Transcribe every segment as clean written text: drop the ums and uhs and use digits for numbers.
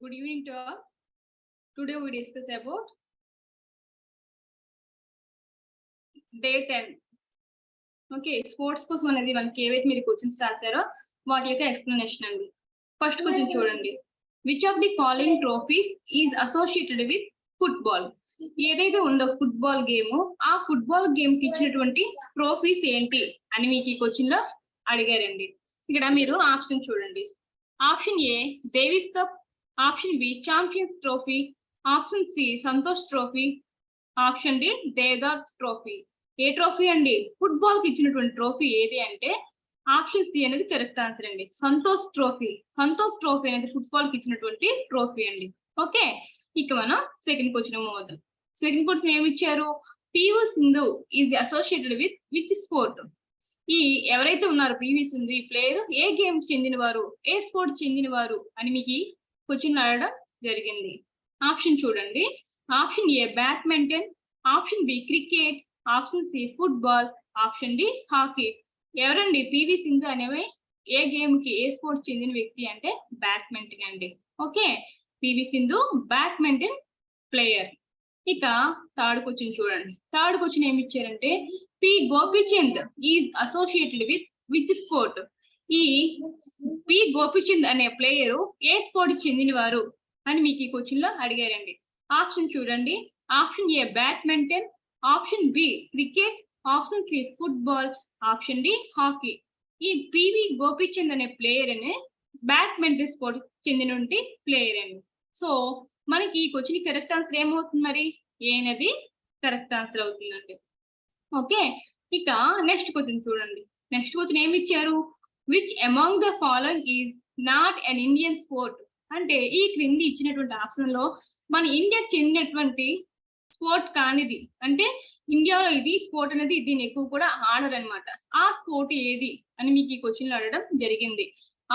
Good evening to all. Today we discuss about day 10. Okay, sports కోసం అనేది మనకి ఏవైతే మీరు క్వశ్చన్స్ రాశారో వాటి యొక్క ఎక్స్ప్లెనేషన్ అండి. ఫస్ట్ క్వశ్చన్ చూడండి. Which of the following trophies is associated with football? ఏదైతే ఉందో ఫుట్బాల్ గేమ్, ఆ ఫుట్బాల్ గేమ్ కి ఇచ్చినటువంటి ట్రోఫీస్ ఏంటి అని మీకు ఈ క్వశ్చన్ లో అడిగారండి. ఇక్కడ మీరు ఆప్షన్ చూడండి. Option A Davis cup, option B champions trophy, option C Santosh trophy, option D దేగార్ ట్రోఫీ. ఏ ట్రోఫీ అండి? ఫుట్బాల్ కి ఇచ్చినటువంటి ట్రోఫీ ఏది అంటే ఆప్షన్ సి అనేది కరెక్ట్ ఆన్సర్ అండి. సంతోష్ ట్రోఫీ. సంతోష్ ట్రోఫీ అనేది ఫుట్బాల్ కి ఇచ్చినటువంటి ట్రోఫీ అండి. ఓకే, ఇక మనం సెకండ్ క్వశ్చన్ అవుతాం. సెకండ్ క్వశ్చన్ ఏమి ఇచ్చారు? PV Sindhu is associated with which sport? ఈ ఎవరైతే ఉన్నారో పివి సింధు ఈ ప్లేయర్ ఏ గేమ్ చెందిన వారు, ఏ స్పోర్ట్ చెందిన వారు అని మీకు క్వశ్చన్ అడగడం జరిగింది. ఆప్షన్ చూడండి. Option A badminton, option B cricket, option C football, option D hockey. ఎవరండి పివి సింధు అనేవి ఏ గేమ్ కి, ఏ స్పోర్ట్స్ చెందిన వ్యక్తి అంటే బ్యాడ్మింటన్ అండి. Okay, PV Sindhu badminton player. ఇక థర్డ్ క్వశ్చన్ చూడండి. థర్డ్ క్వశ్చన్ ఏమి ఇచ్చారంటే P Gopichand is associated with which sport? ఈ పి గోపీచంద్ అనే ప్లేయరు ఏ స్పోర్ట్ చెందిన వారు అని మీకు ఈ క్వశ్చన్ లో అడిగారండి. ఆప్షన్ చూడండి. Option A badminton, option B cricket, option C football, option D hockey. ఈ పివి గోపీచంద్ అనే ప్లేయర్ అనే బ్యాడ్మింటన్ స్పోర్ట్ చెందిన ప్లేయర్ అండి. సో మనకి ఈ క్వశ్చన్ కరెక్ట్ ఆన్సర్ ఏమవుతుంది? మరి ఏ అనేది కరెక్ట్ ఆన్సర్ అవుతుందండి. ఓకే, ఇక నెక్స్ట్ క్వశ్చన్ చూడండి. నెక్స్ట్ క్వశ్చన్ ఏమి ఇచ్చారు? Which among the following is not an Indian sport? అంటే ఈ క్రింది ఇచ్చినటువంటి ఆప్షన్ లో మన ఇండియాకి చెందినటువంటి స్పోర్ట్ కానిది, అంటే ఇండియాలో ఇది స్పోర్ట్ అనేది దీన్ని ఎక్కువ కూడా ఆడరు అనమాట. ఆ స్పోర్ట్ ఏది అని మీకు ఈ క్వశ్చన్ లో అడగడం జరిగింది.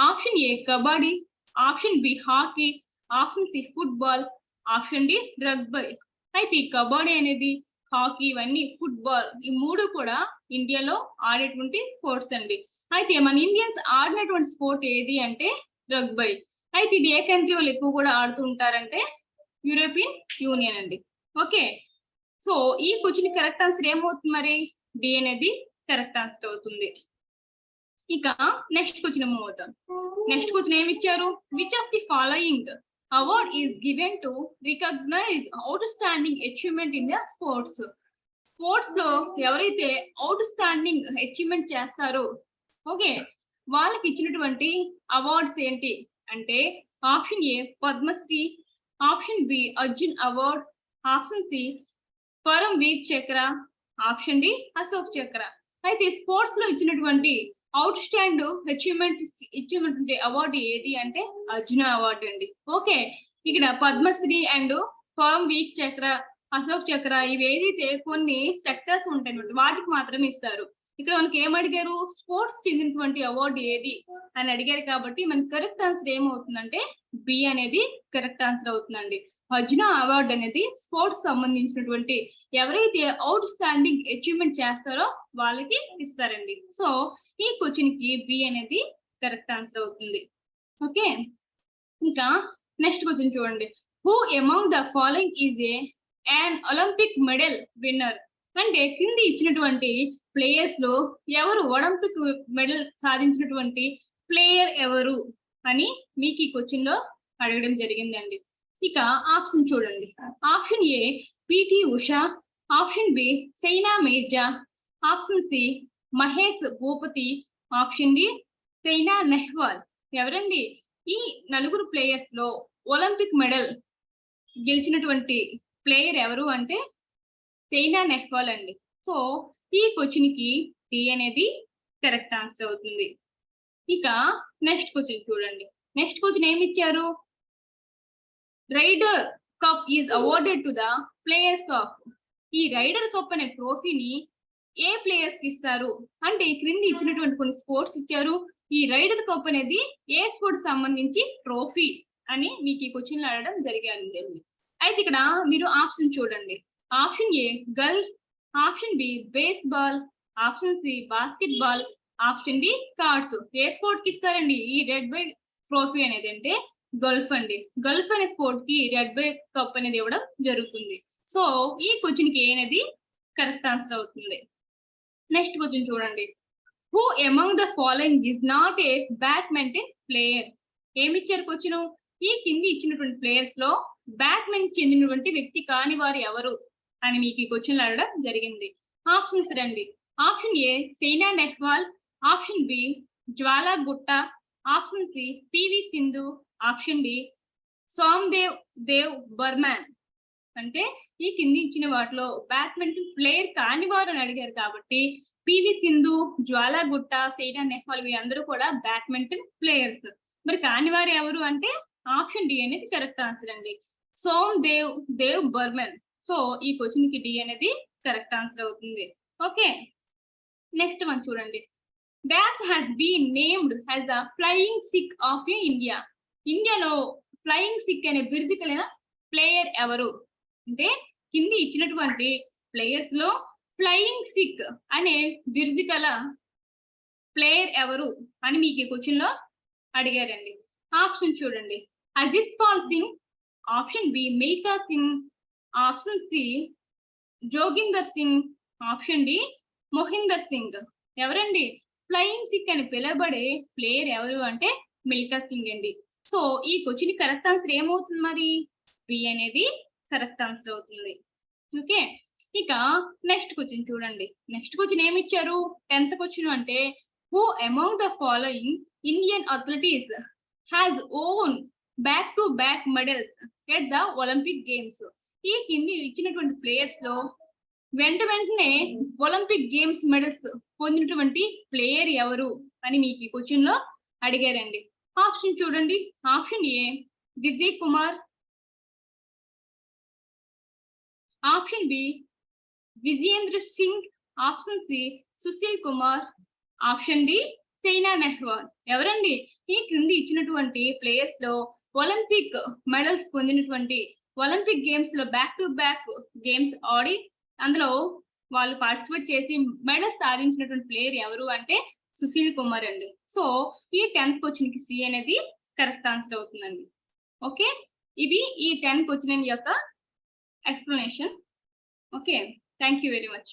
Option A kabaddi, option B hockey, option C football, option D rugby. అయితే ఈ కబడ్డీ అనేది, హాకీ, ఇవన్నీ ఫుట్బాల్, ఈ మూడు కూడా ఇండియాలో ఆడేటువంటి స్పోర్ట్స్ అండి. అయితే మన ఇండియన్స్ ఆడినటువంటి స్పోర్ట్ ఏది అంటే రగ్బీ. అయితే ఇది ఏ కంట్రీ వాళ్ళు ఎక్కువ కూడా ఆడుతూ ఉంటారంటే యూరోపియన్ యూనియన్ అండి. ఓకే, సో ఈ క్వశ్చన్ కరెక్ట్ ఆన్సర్ ఏమవుతుంది? మరి డి అనేది కరెక్ట్ ఆన్సర్ అవుతుంది. ఇక నెక్స్ట్ క్వశ్చన్ అవుతాం. నెక్స్ట్ క్వశ్చన్ ఏమి ఇచ్చారు? Which of the following award is given to recognise outstanding achievement in the sports? Sports లో ఎవరైతే అవుట్ స్టాండింగ్ అచీవ్మెంట్ చేస్తారో ఓకే వాళ్ళకి ఇచ్చినటువంటి అవార్డ్స్ ఏంటి అంటే option A Padma Shri, option B Arjun award, option C Param Vir Chakra, option D Ashok చక్ర. అయితే స్పోర్ట్స్ లో ఇచ్చినటువంటి అవుట్ స్టాండ్ అచీవ్మెంట్ అవార్డు ఏది అంటే అర్జున అవార్డు అండి. ఓకే, ఇక్కడ పద్మశ్రీ అండ్ పరమ్వీర్ చక్ర, అశోక్ చక్ర ఇవి ఏదైతే కొన్ని సెక్టర్స్ ఉంటాయి వాటికి మాత్రమే ఇస్తారు. ఇక్కడ మనకి ఏమడిగారు? స్పోర్ట్స్ చెందినటువంటి అవార్డు ఏది అని అడిగారు. కాబట్టి మనకి కరెక్ట్ ఆన్సర్ ఏమవుతుందంటే బి అనేది కరెక్ట్ ఆన్సర్ అవుతుందండి. అర్జున అవార్డు అనేది స్పోర్ట్స్ సంబంధించినటువంటి ఎవరైతే అవుట్ స్టాండింగ్ అచీవ్మెంట్ చేస్తారో వాళ్ళకి ఇస్తారండి. సో ఈ క్వశ్చన్ కి బి అనేది కరెక్ట్ ఆన్సర్ అవుతుంది. ఓకే, ఇంకా నెక్స్ట్ క్వశ్చన్ చూడండి. Who among the following is an Olympic medal winner? అంటే కింది ఇచ్చినటువంటి ప్లేయర్స్ లో ఎవరు ఒలింపిక్ మెడల్ సాధించినటువంటి ప్లేయర్ ఎవరు అని మీకు ఈ క్వశ్చన్ లో అడగడం జరిగిందండి. ఇక ఆప్షన్ చూడండి. Option A PT Usha, option B Saina Mirza, option C Mahesh Bhupathi, option D Saina Nehwal. ఎవరండి ఈ నలుగురు ప్లేయర్స్ లో ఒలింపిక్ మెడల్ గెలిచినటువంటి ప్లేయర్ ఎవరు అంటే సైనా నెహ్వాల్ అండి. సో ఈ క్వశ్చన్ కి డి అనేది కరెక్ట్ ఆన్సర్ అవుతుంది. ఇక నెక్స్ట్ క్వశ్చన్ చూడండి. నెక్స్ట్ క్వశ్చన్ ఏమి ఇచ్చారు? Ryder Cup is awarded to the players of. ఈ రైడర్ కప్ అనే ట్రోఫీని ఏ ప్లేయర్స్ కి ఇస్తారు అంటే ఈ క్రింది ఇచ్చినటువంటి కొన్ని స్పోర్ట్స్ ఇచ్చారు. ఈ రైడర్ కప్ అనేది ఏ స్పోర్ట్స్ సంబంధించి ట్రోఫీ అని మీకు ఈ క్వశ్చన్ లో అడగడం జరిగింది. అయితే ఇక్కడ మీరు ఆప్షన్ చూడండి. Option A golf, option B baseball, option C basketball, option D cards. ఏ స్పోర్ట్ కి ఇస్తారండి ఈ రెడ్ బై ట్రోఫీ అనేది అంటే గల్ఫ్ అండి. గల్ఫ్ అనే స్పోర్ట్ కి రెడ్ బై కప్ అనేది ఇవ్వడం జరుగుతుంది. సో ఈ క్వశ్చన్ కి ఏ అనేది కరెక్ట్ ఆన్సర్ అవుతుంది. నెక్స్ట్ క్వశ్చన్ చూడండి. Who among the following is not a badminton player? ఏమిచ్చారు క్వశ్చన్? ఈ కింది ఇచ్చినటువంటి ప్లేయర్స్ లో బ్యాడ్మింటన్ చెందినటువంటి వ్యక్తి కాని వారు ఎవరు అని మీకు ఈ క్వశ్చన్ అడగడం జరిగింది. ఆప్షన్స్ రండి. Option A Saina Nehwal, option B Jwala Gutta, option C PV Sindhu, option D Dev Burman. అంటే ఈ కింది ఇచ్చిన వాటిలో బ్యాడ్మింటన్ ప్లేయర్ కాని వారు అని అడిగారు కాబట్టి పివి సింధు, జ్వాలా గుట్టా, సైనా నెహ్వాల్ వీరందరూ కూడా బ్యాడ్మింటన్ ప్లేయర్స్. మరి కాని వారు ఎవరు అంటే ఆప్షన్ డి అనేది కరెక్ట్ ఆన్సర్ అండి. దేవ్ బర్మన్. సో ఈ క్వశ్చన్ కి డి అనేది కరెక్ట్ ఆన్సర్ అవుతుంది. ఓకే, నెక్స్ట్ వన్ చూడండి. Dash has been named as the flying Sikh of India? ఇండియాలో ఫ్లయింగ్ సిక్ అనే బిరుదు కలిగిన ప్లేయర్ ఎవరు అంటే కింది ఇచ్చినటువంటి ప్లేయర్స్ లో ఫ్లయింగ్ సిక్ అనే బిరుదు గల ప్లేయర్ ఎవరు అని మీకు ఈ క్వశ్చన్ లో అడిగారండి. ఆప్షన్ చూడండి. Ajit Pal Singh, option B Milkha Singh, option C Joginder Singh, option D Mohinder Singh. ఎవరండి ఫ్లయింగ్ సిక్ అని పిలువబడే ప్లేయర్ ఎవరు అంటే మిల్కా సింగ్ అండి. సో ఈ క్వశ్చన్ కరెక్ట్ ఆన్సర్ ఏమవుతుంది? మరి బి అనేది కరెక్ట్ ఆన్సర్ అవుతుంది. ఓకే, ఇక నెక్స్ట్ క్వశ్చన్ చూడండి. నెక్స్ట్ క్వశ్చన్ ఏమి ఇచ్చారు? 10th క్వశ్చన్ అంటే who among the following Indian athletics has won back to back medals at the Olympic games? ఈ కింది ఇచ్చినటువంటి ప్లేయర్స్ లో వెంటనే ఒలింపిక్ గేమ్స్ మెడల్స్ పొందినటువంటి ప్లేయర్ ఎవరు అని మీకు ఈ క్వశ్చన్ లో అడిగారండి. ఆప్షన్ చూడండి. Option A Vijay Kumar, option B Vijayendra Singh, option C Sushil Kumar, option D Saina Nehwal. ఎవరండి ఈ క్రింది ఇచ్చినటువంటి ప్లేయర్స్ లో ఒలింపిక్ మెడల్స్ పొందినటువంటి ఒలింపిక్ గేమ్స్ లో బ్యాక్ టు బ్యాక్ గేమ్స్ ఆడి అందులో వాళ్ళు పార్టిసిపేట్ చేసి మెడల్స్ సాధించినటువంటి ప్లేయర్ ఎవరు అంటే సుశీల్ కుమార్ అండి. సో ఈ 10th క్వశ్చన్ కి సి అనేది కరెక్ట్ ఆన్సర్ అవుతుందండి. ఓకే, ఇవి ఈ 10 క్వశ్చన్ యొక్క explanation. Okay, thank you very much.